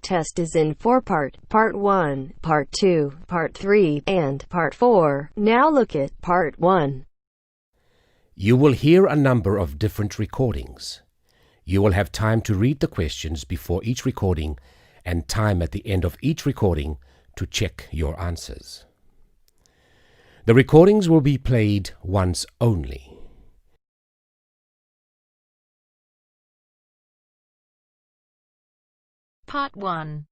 test is in 4-part, Part 1, Part 2, Part 3, and Part 4. Now look at Part 1. You will hear a number of different recordings. You will have time to read the questions before each recording and time at the end of each recording to check your answers. The recordings will be played once only. Part 1.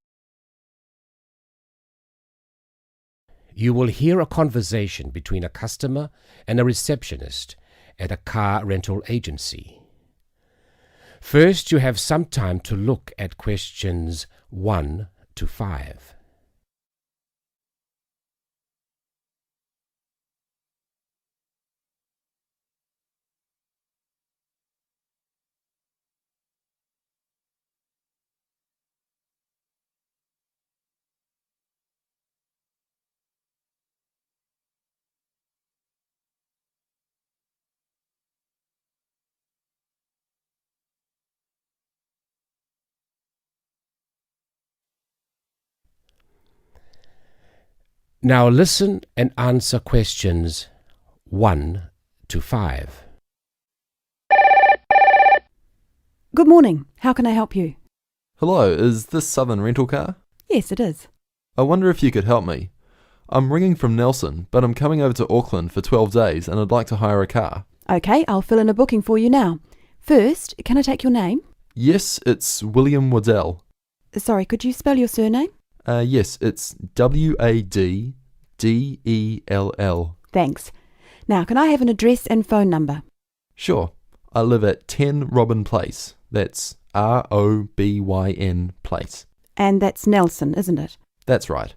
You will hear a conversation between a customer and a receptionist at a car rental agency. First, you have some time to look at questions 1 to 5. Now listen and answer questions 1 to 5. Good morning. How can I help you? Hello, is this Southern Rental Car? Yes, it is. I wonder if you could help me. I'm ringing from Nelson, but I'm coming over to Auckland for 12 days and I'd like to hire a car. Okay, I'll fill in a booking for you now. First, can I take your name? Yes, it's William Waddell. Sorry, could you spell your surname? Yes, it's Waddell. Thanks. Now, can I have an address and phone number? Sure. I live at 10 Robin Place. That's Robyn Place. And that's Nelson, isn't it? That's right.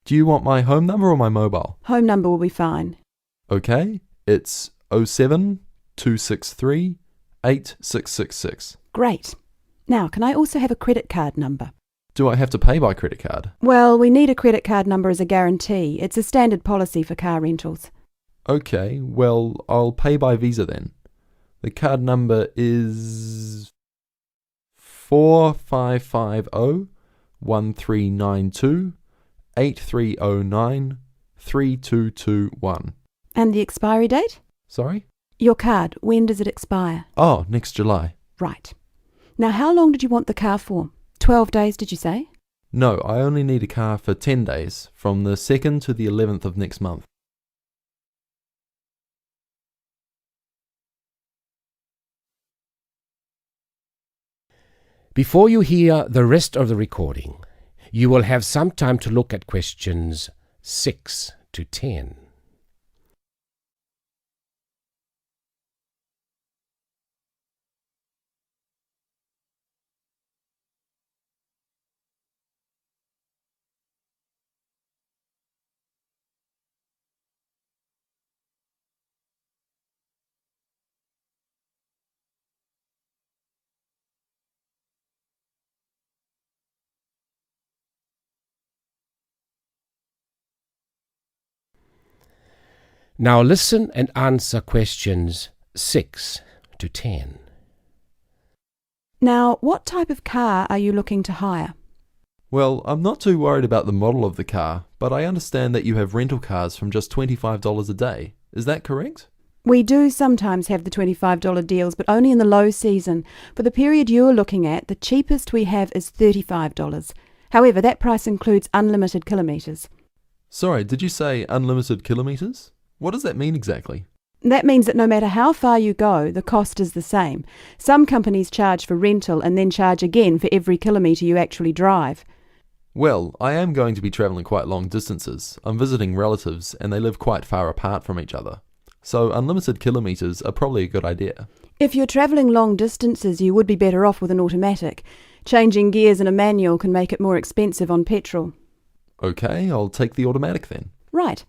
Do you want my home number or my mobile? Home number will be fine. Okay, it's 07 263 8666. Great. Now, can I also have a credit card number? Do I have to pay by credit card? Well, we need a credit card number as a guarantee. It's a standard policy for car rentals. Okay, well, I'll pay by Visa then. The card number is 4550-1392-8309-3221. And the expiry date? Sorry? Your card, when does it expire? Oh, next July. Right. Now, how long did you want the car for? 12 days, did you say? No, I only need a car for 10 days, from the 2nd to the 11th of next month. Before you hear the rest of the recording, you will have some time to look at questions 6 to 10. Now listen and answer questions 6 to 10. Now, what type of car are you looking to hire? Well, I'm not too worried about the model of the car, but I understand that you have rental cars from just $25 a day. Is that correct? We do sometimes have the $25 deals, but only in the low season. For the period you're looking at, the cheapest we have is $35. However, that price includes unlimited kilometres. Sorry, did you say unlimited kilometres? What does that mean exactly? That means that no matter how far you go, the cost is the same. Some companies charge for rental and then charge again for every kilometre you actually drive. Well, I am going to be travelling quite long distances. I'm visiting relatives and they live quite far apart from each other. So unlimited kilometres are probably a good idea. If you're travelling long distances, you would be better off with an automatic. Changing gears in a manual can make it more expensive on petrol. Okay, I'll take the automatic then. Right.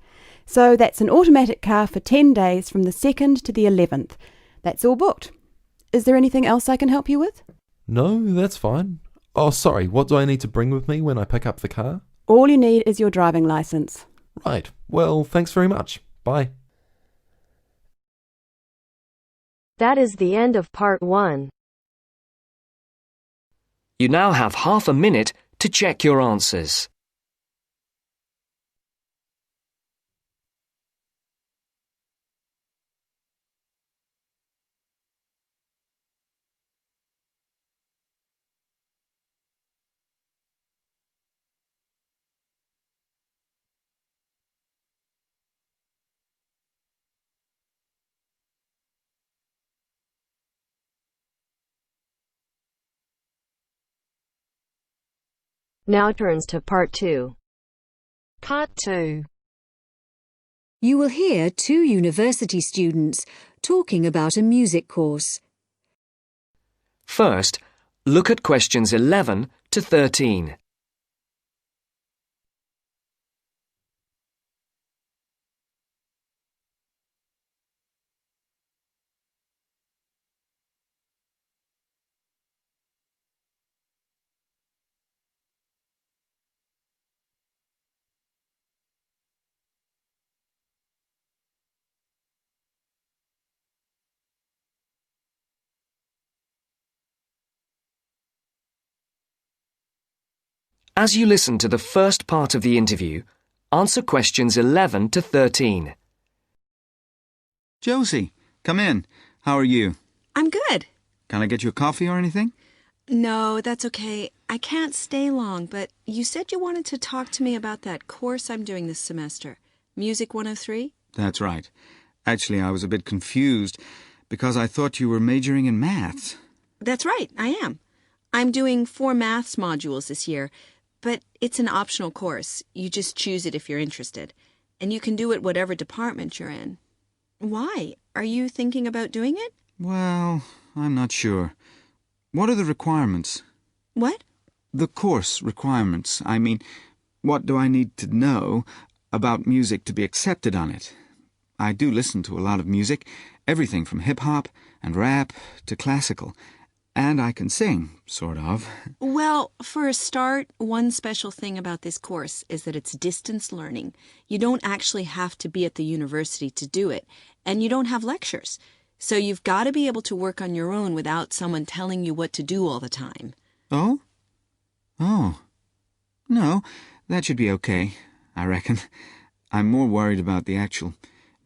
So that's an automatic car for 10 days from the 2nd to the 11th. That's all booked. Is there anything else I can help you with? No, that's fine. Oh, sorry, what do I need to bring with me when I pick up the car? All you need is your driving licence. Right. Well, thanks very much. Bye. That is the end of Part 1. You now have half a minute to check your answers. Now turns to Part 2. Part 2. You will hear two university students talking about a music course. First, look at questions 11 to 13. As you listen to the first part of the interview, answer questions 11 to 13. Josie, come in. How are you? I'm good. Can I get you a coffee or anything? No, that's okay. I can't stay long, but you said you wanted to talk to me about that course I'm doing this semester, Music 103? That's right. Actually, I was a bit confused because I thought you were majoring in maths. That's right, I am. I'm doing 4 maths modules this year, but it's an optional course. You just choose it if you're interested, and you can do it whatever department you're in. Why? Are you thinking about doing it? Well, I'm not sure. What are the requirements? What? The course requirements. I mean, what do I need to know about music to be accepted on it? I do listen to a lot of music, everything from hip-hop and rap to classical. And I can sing, sort of. Well, for a start, one special thing about this course is that it's distance learning. You don't actually have to be at the university to do it, and you don't have lectures. So you've got to be able to work on your own without someone telling you what to do all the time. Oh? Oh. No, that should be okay, I reckon. I'm more worried about the actual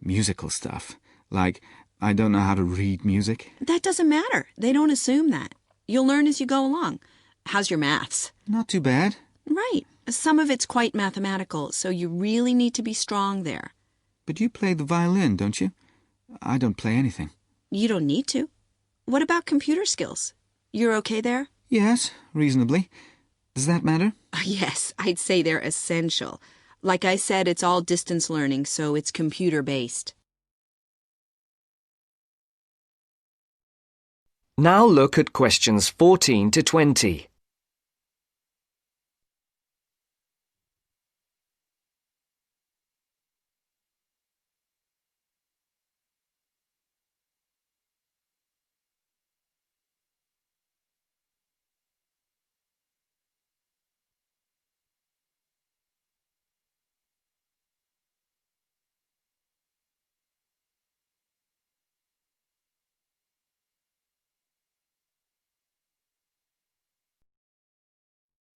musical stuff. Like, I don't know how to read music. That doesn't matter. They don't assume that. You'll learn as you go along. How's your maths? Not too bad. Right. Some of it's quite mathematical, so you really need to be strong there. But you play the violin, don't you? I don't play anything. You don't need to. What about computer skills? You're okay there? Yes, reasonably. Does that matter? Yes, I'd say they're essential. Like I said, it's all distance learning, so it's computer-based. Now look at questions 14 to 20.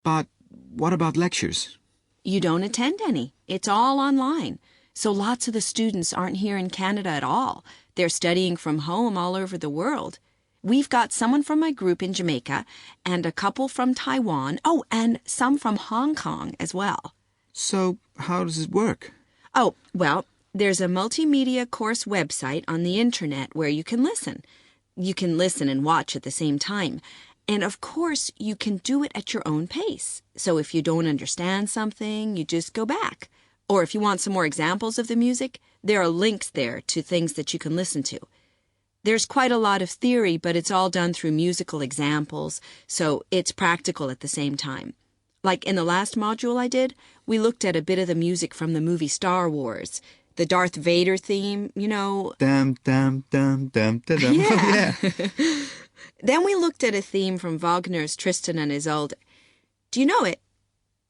But what about lectures? You don't attend any. It's all online. So lots of the students aren't here in Canada at all. They're studying from home all over the world. We've got someone from my group in Jamaica and a couple from Taiwan. Oh, and some from Hong Kong as well. So how does it work? Oh, well, there's a multimedia course website on the internet where you can listen. You can listen and watch at the same time. And of course, you can do it at your own pace. So if you don't understand something, you just go back. Or if you want some more examples of the music, there are links there to things that you can listen to. There's quite a lot of theory, but it's all done through musical examples, so it's practical at the same time. Like in the last module I did, we looked at a bit of the music from the movie Star Wars. The Darth Vader theme, you know. Dum, dum, dum, dum, dum, dum. Yeah. Yeah. Then we looked at a theme from Wagner's Tristan and Isolde. Do you know it?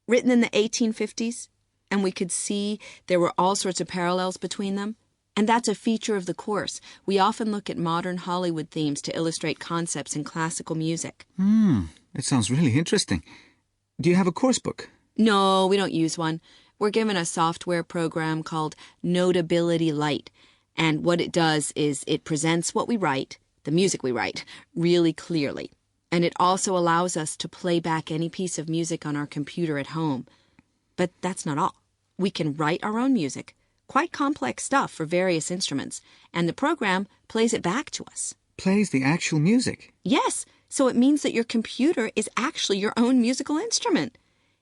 Written in the 1850s. And we could see there were all sorts of parallels between them. And that's a feature of the course. We often look at modern Hollywood themes to illustrate concepts in classical music. It sounds really interesting. Do you have a course book? No, we don't use one. We're given a software program called Notability Lite, and what it does is it presents what we write, the music we write, really clearly. And it also allows us to play back any piece of music on our computer at home. But that's not all. We can write our own music, quite complex stuff for various instruments, and the program plays it back to us. Plays the actual music? Yes, so it means that your computer is actually your own musical instrument.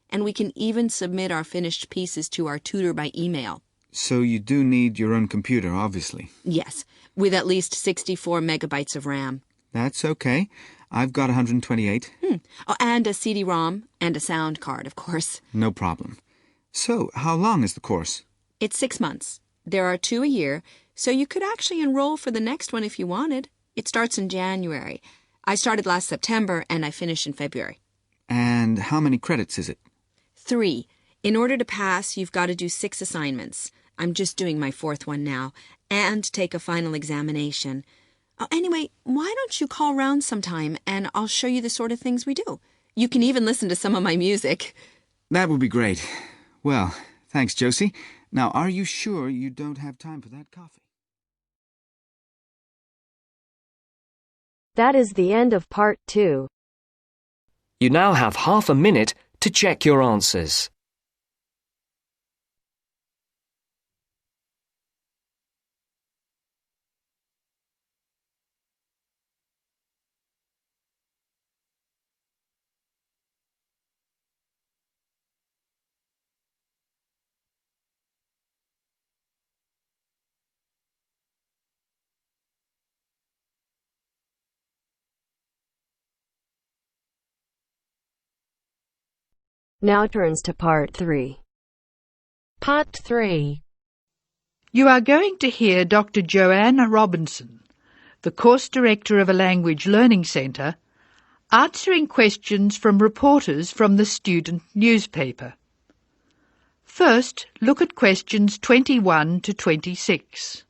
And we can even submit our finished pieces to our tutor by email. So you do need your own computer, obviously. Yes, with at least 64 megabytes of RAM. That's okay. I've got 128. Oh, and a CD-ROM and a sound card, of course. No problem. So, how long is the course? It's 6 months. There are 2 a year, so you could actually enroll for the next one if you wanted. It starts in January. I started last September and I finish in February. And how many credits is it? 3. In order to pass, you've got to do 6 assignments. I'm just doing my 4th one now. And take a final examination. Anyway, why don't you call round sometime and I'll show you the sort of things we do. You can even listen to some of my music. That would be great. Well, thanks, Josie. Now, are you sure you don't have time for that coffee? That is the end of part 2. You now have half a minute to check your answers. Now turns to part 3. Part 3. You are going to hear Dr. Joanna Robinson, the course director of a language learning centre, answering questions from reporters from the student newspaper. First, look at questions 21 to 26.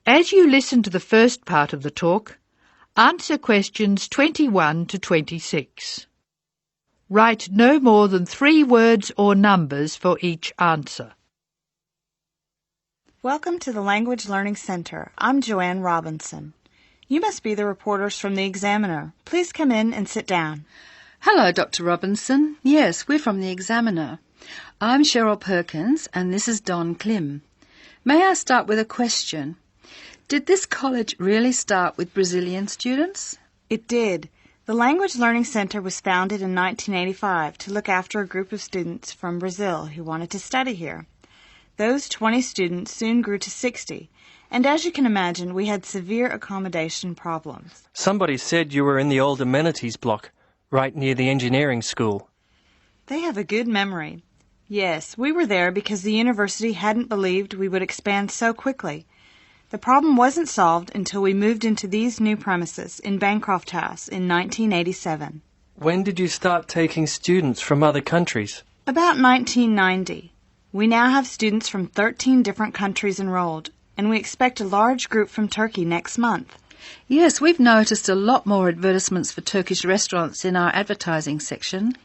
As you listen to the first part of the talk, answer questions 21 to 26. Write no more than 3 words or numbers for each answer. Welcome to the Language Learning Center. I'm Joanne Robinson. You must be the reporters from the Examiner. Please come in and sit down. Hello, Dr. Robinson. Yes, we're from the Examiner. I'm Cheryl Perkins and this is Don Klim. May I start with a question? Did this college really start with Brazilian students? It did. The Language Learning Center was founded in 1985 to look after a group of students from Brazil who wanted to study here. Those 20 students soon grew to 60, and as you can imagine, we had severe accommodation problems. Somebody said you were in the old amenities block, right near the engineering school. They have a good memory. Yes, we were there because the university hadn't believed we would expand so quickly. The problem wasn't solved until we moved into these new premises in Bancroft House in 1987. When did you start taking students from other countries? About 1990. We now have students from 13 different countries enrolled, and we expect a large group from Turkey next month. Yes, we've noticed a lot more advertisements for Turkish restaurants in our advertising section.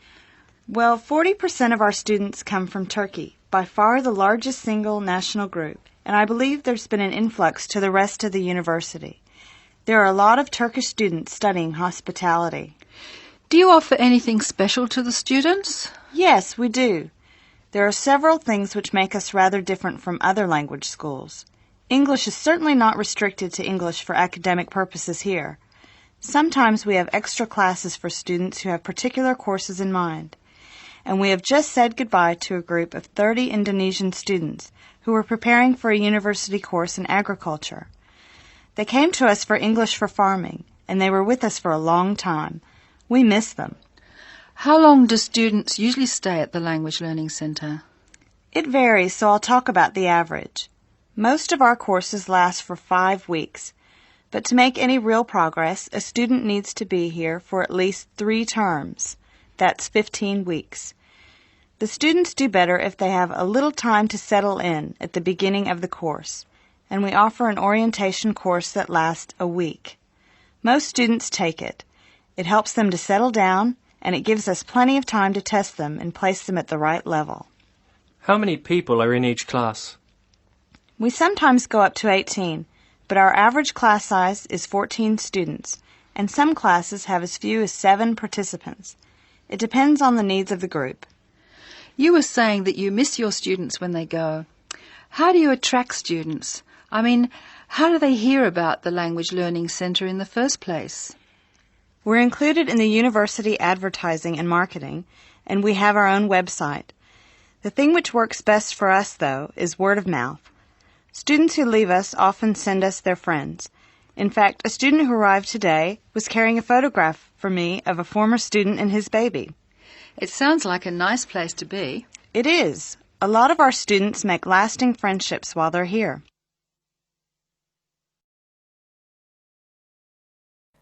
Well, 40% of our students come from Turkey, by far the largest single national group. And I believe there's been an influx to the rest of the university. There are a lot of Turkish students studying hospitality. Do you offer anything special to the students? Yes, we do. There are several things which make us rather different from other language schools. English is certainly not restricted to English for academic purposes here. Sometimes we have extra classes for students who have particular courses in mind. And we have just said goodbye to a group of 30 Indonesian students who were preparing for a university course in agriculture. They came to us for English for farming, and they were with us for a long time. We miss them. How long do students usually stay at the Language Learning Centre? It varies, so I'll talk about the average. Most of our courses last for 5 weeks, but to make any real progress, a student needs to be here for at least 3 terms. That's 15 weeks. The students do better if they have a little time to settle in at the beginning of the course, and we offer an orientation course that lasts a week. Most students take it. It helps them to settle down, and it gives us plenty of time to test them and place them at the right level. How many people are in each class? We sometimes go up to 18, but our average class size is 14 students, and some classes have as few as 7 participants. It depends on the needs of the group. You were saying that you miss your students when they go. How do you attract students? I mean, how do they hear about the Language Learning Centre in the first place? We're included in the university advertising and marketing, and we have our own website. The thing which works best for us, though, is word of mouth. Students who leave us often send us their friends. In fact, a student who arrived today was carrying a photograph for me of a former student and his baby. It sounds like a nice place to be. It is. A lot of our students make lasting friendships while they're here.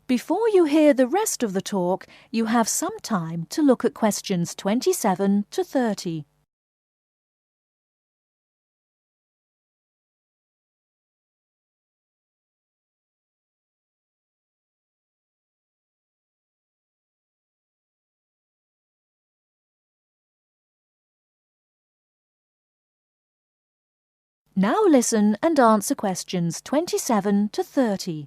Before you hear the rest of the talk, you have some time to look at questions 27 to 30. Now listen and answer questions 27 to 30.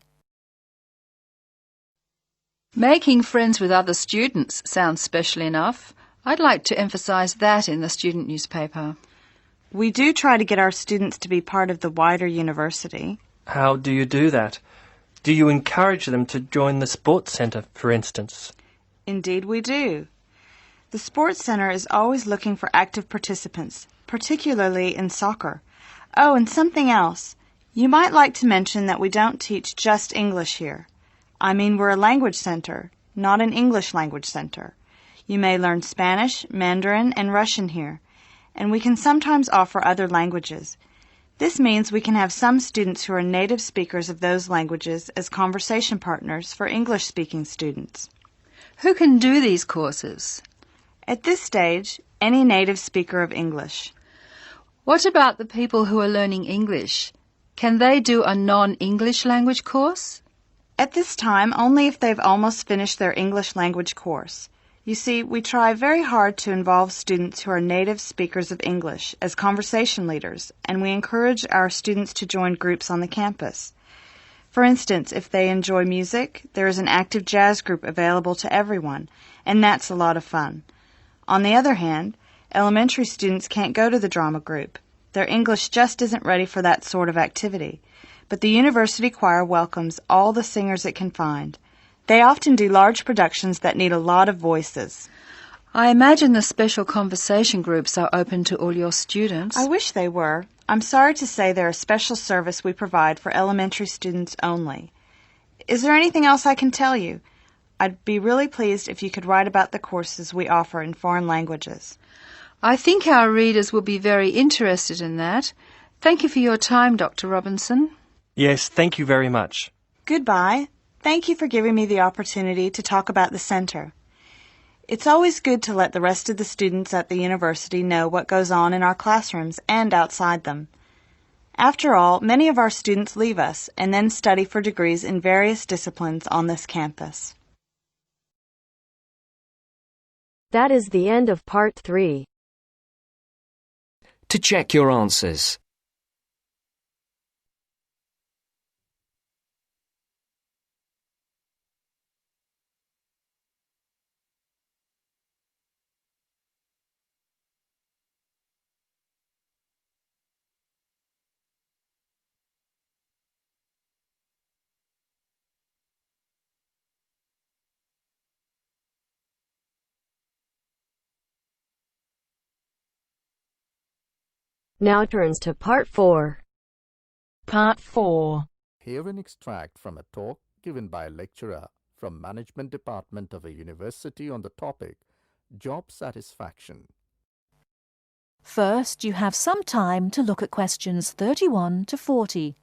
Making friends with other students sounds special enough. I'd like to emphasise that in the student newspaper. We do try to get our students to be part of the wider university. How do you do that? Do you encourage them to join the sports centre, for instance? Indeed we do. The sports centre is always looking for active participants, particularly in soccer. Oh, and something else. You might like to mention that we don't teach just English here. I mean, we're a language center, not an English language center. You may learn Spanish, Mandarin, and Russian here, and we can sometimes offer other languages. This means we can have some students who are native speakers of those languages as conversation partners for English-speaking students. Who can do these courses? At this stage, any native speaker of English. What about the people who are learning English? Can they do a non-English language course? At this time, only if they've almost finished their English language course. You see, we try very hard to involve students who are native speakers of English as conversation leaders, and we encourage our students to join groups on the campus. For instance, if they enjoy music, there is an active jazz group available to everyone, and that's a lot of fun. On the other hand, elementary students can't go to the drama group. Their English just isn't ready for that sort of activity. But the university choir welcomes all the singers it can find. They often do large productions that need a lot of voices. I imagine the special conversation groups are open to all your students. I wish they were. I'm sorry to say they're a special service we provide for elementary students only. Is there anything else I can tell you? I'd be really pleased if you could write about the courses we offer in foreign languages. I think our readers will be very interested in that. Thank you for your time, Dr. Robinson. Yes, thank you very much. Goodbye. Thank you for giving me the opportunity to talk about the center. It's always good to let the rest of the students at the university know what goes on in our classrooms and outside them. After all, many of our students leave us and then study for degrees in various disciplines on this campus. That is the end of part 3. To check your answers. Now turns to part 4. Part 4. Hear an extract from a talk given by a lecturer from Management Department of a university on the topic Job satisfaction. First, you have some time to look at questions 31 to 40.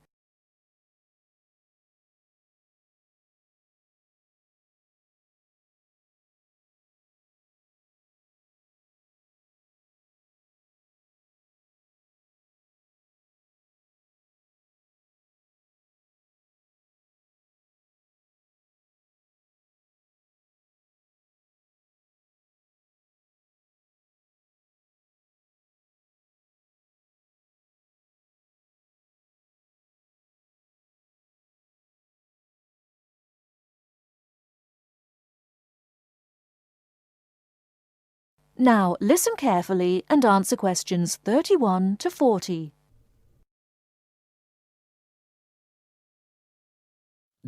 Now listen carefully and answer questions 31 to 40.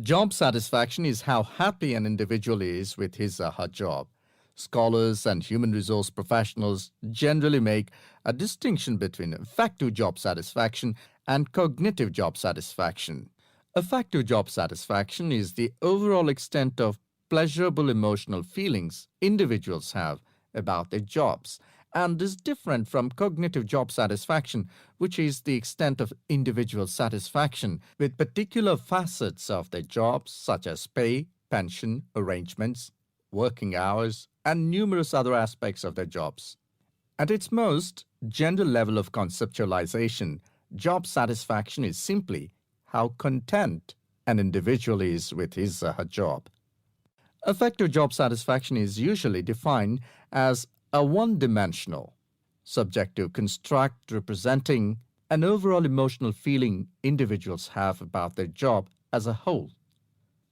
Job satisfaction is how happy an individual is with his or her job. Scholars and human resource professionals generally make a distinction between affective job satisfaction and cognitive job satisfaction. Affective job satisfaction is the overall extent of pleasurable emotional feelings individuals have about their jobs and is different from cognitive job satisfaction, which is the extent of individual satisfaction with particular facets of their jobs such as pay, pension, arrangements, working hours, and numerous other aspects of their jobs. At its most general level of conceptualization, job satisfaction is simply how content an individual is with his or her job. Affective job satisfaction is usually defined as a one-dimensional, subjective construct representing an overall emotional feeling individuals have about their job as a whole.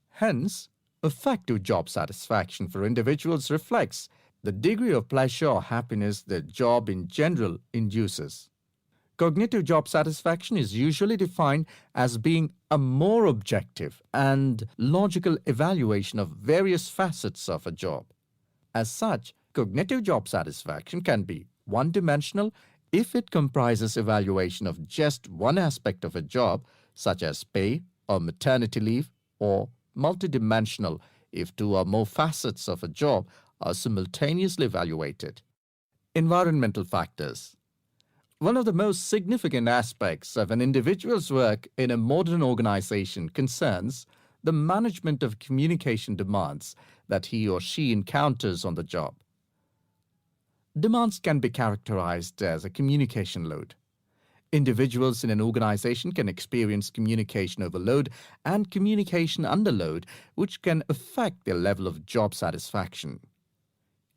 Hence, affective job satisfaction for individuals reflects the degree of pleasure or happiness their job in general induces. Cognitive job satisfaction is usually defined as being a more objective and logical evaluation of various facets of a job. As such, cognitive job satisfaction can be one-dimensional if it comprises evaluation of just one aspect of a job, such as pay or maternity leave, or multidimensional if two or more facets of a job are simultaneously evaluated. Environmental factors. One of the most significant aspects of an individual's work in a modern organization concerns the management of communication demands that he or she encounters on the job. Demands can be characterized as a communication load. Individuals in an organization can experience communication overload and communication underload, which can affect their level of job satisfaction.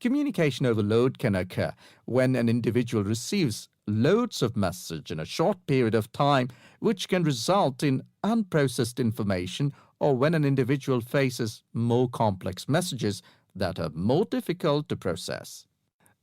Communication overload can occur when an individual receives loads of message in a short period of time, which can result in unprocessed information, or when an individual faces more complex messages that are more difficult to process.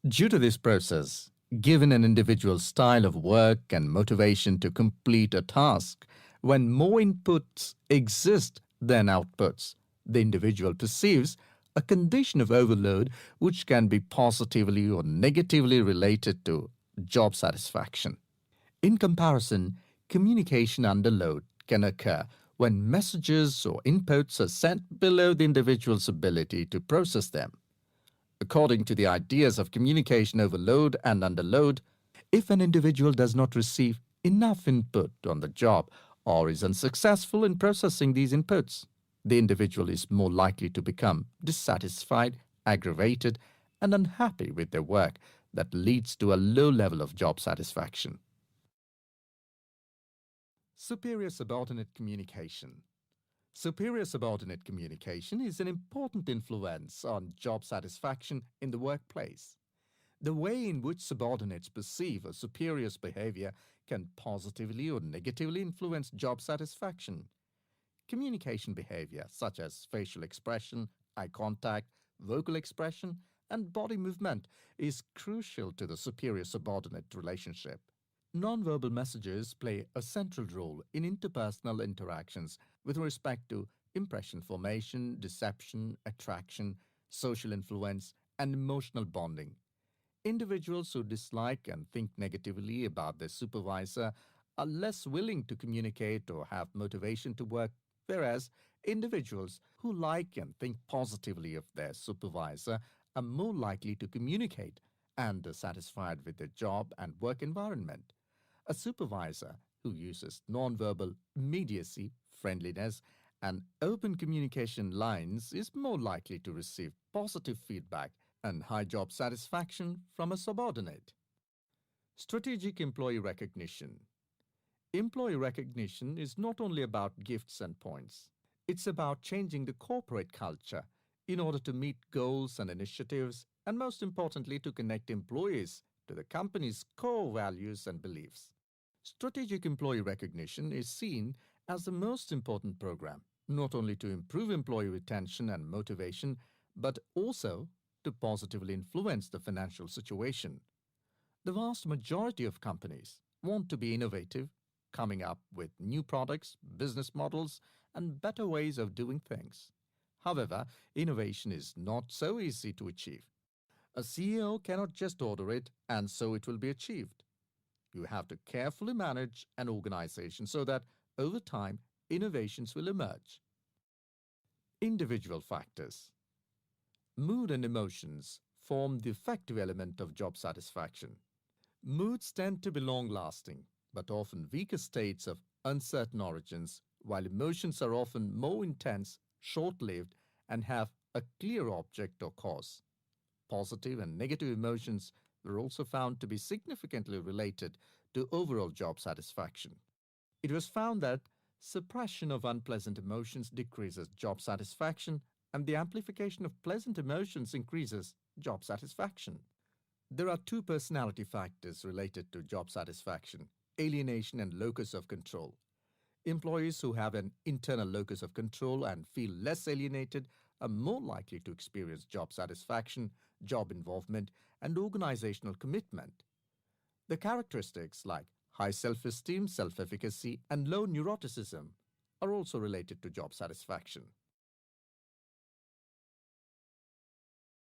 Due to this process, given an individual's style of work and motivation to complete a task, when more inputs exist than outputs, the individual perceives a condition of overload which can be positively or negatively related to job satisfaction. In comparison, communication underload can occur when messages or inputs are sent below the individual's ability to process them. According to the ideas of communication overload and underload, if an individual does not receive enough input on the job or is unsuccessful in processing these inputs, the individual is more likely to become dissatisfied, aggravated, and unhappy with their work that leads to a low level of job satisfaction. Superior subordinate communication. Superior subordinate communication is an important influence on job satisfaction in the workplace. The way in which subordinates perceive a superior's behavior can positively or negatively influence job satisfaction. Communication behavior, such as facial expression, eye contact, vocal expression, and body movement, is crucial to the superior-subordinate relationship. Nonverbal messages play a central role in interpersonal interactions with respect to impression formation, deception, attraction, social influence, and emotional bonding. Individuals who dislike and think negatively about their supervisor are less willing to communicate or have motivation to work, whereas individuals who like and think positively of their supervisor are more likely to communicate and are satisfied with their job and work environment. A supervisor who uses nonverbal immediacy, friendliness, and open communication lines is more likely to receive positive feedback and high job satisfaction from a subordinate. Strategic employee recognition. Employee recognition is not only about gifts and points. It's about changing the corporate culture in order to meet goals and initiatives, and most importantly, to connect employees to the company's core values and beliefs. Strategic employee recognition is seen as the most important program, not only to improve employee retention and motivation, but also to positively influence the financial situation. The vast majority of companies want to be innovative, coming up with new products, business models, and better ways of doing things. However, innovation is not so easy to achieve. A CEO cannot just order it and so it will be achieved. You have to carefully manage an organization so that over time, innovations will emerge. Individual factors. Mood and emotions form the effective element of job satisfaction. Moods tend to be long-lasting, but often weaker states of uncertain origins, while emotions are often more intense, short-lived, and have a clear object or cause. Positive and negative emotions were also found to be significantly related to overall job satisfaction. It was found that suppression of unpleasant emotions decreases job satisfaction, and the amplification of pleasant emotions increases job satisfaction. There are two personality factors related to job satisfaction: alienation and locus of control. Employees who have an internal locus of control and feel less alienated are more likely to experience job satisfaction, job involvement, and organizational commitment. The characteristics like high self-esteem, self-efficacy, and low neuroticism are also related to job satisfaction.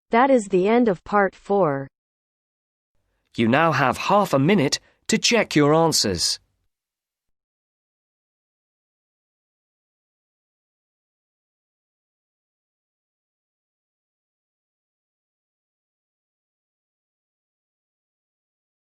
That is the end of part 4. You now have half a minute to check your answers.